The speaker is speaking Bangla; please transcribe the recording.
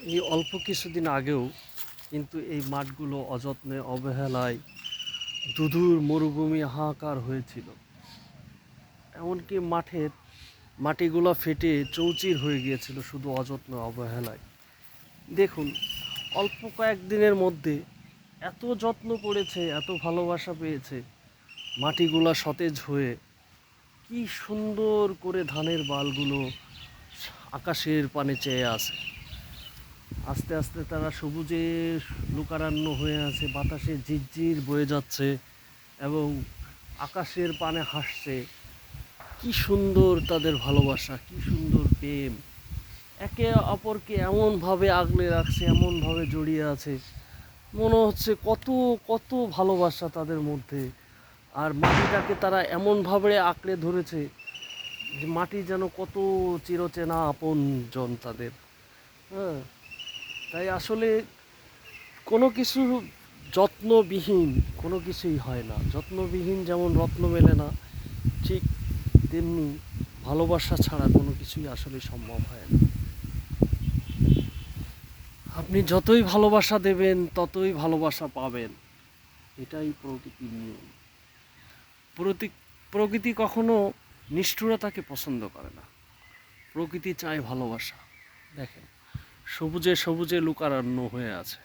এই অল্প কিছুদিন আগেও কিন্তু এই মাঠগুলো অযত্নে অবহেলায় ধুধুর মরুভূমি হাহাকার হয়েছিল। এমনকি মাঠের মাটিগুলো ফেটে চৌচির হয়ে গিয়েছিল শুধু অযত্ন অবহেলায়। দেখুন, অল্প কয়েকদিনের মধ্যে এত যত্ন করেছে, এত ভালোবাসা পেয়েছে, মাটিগুলো সতেজ হয়ে কি সুন্দর করে ধানের বালগুলো আকাশের পানে চেয়ে আছে। আস্তে আস্তে তারা সবুজে লুকারান্য হয়ে আছে, বাতাসে ঝিরঝির বয়ে যাচ্ছে এবং আকাশের পানে হাসছে। কি সুন্দর তাদের ভালোবাসা, কি সুন্দর প্রেম, একে অপরকে এমনভাবে আগলে রাখছে, এমনভাবে জড়িয়ে আছে, মনে হচ্ছে কত কত ভালোবাসা তাদের মধ্যে। আর মাটিটাকে তারা এমনভাবে আঁকড়ে ধরেছে যে মাটি যেন কত চিরচেনা আপনজন তাদের। হ্যাঁ, তাই আসলে কোনো কিছু যত্নবিহীন কোনো কিছুই হয় না। যত্নবিহীন যেমন রত্ন মেলে না, ঠিক তেমনি ভালোবাসা ছাড়া কোনো কিছুই আসলে সম্ভব হয় না। আপনি যতই ভালোবাসা দেবেন ততই ভালোবাসা পাবেন, এটাই প্রকৃতির নিয়ম। প্রকৃতি কখনো নিষ্ঠুরতাকে পছন্দ করে না, প্রকৃতি চায় ভালোবাসা। দেখেন, সবুজে সবুজে লুকারান্য হয়ে আছে।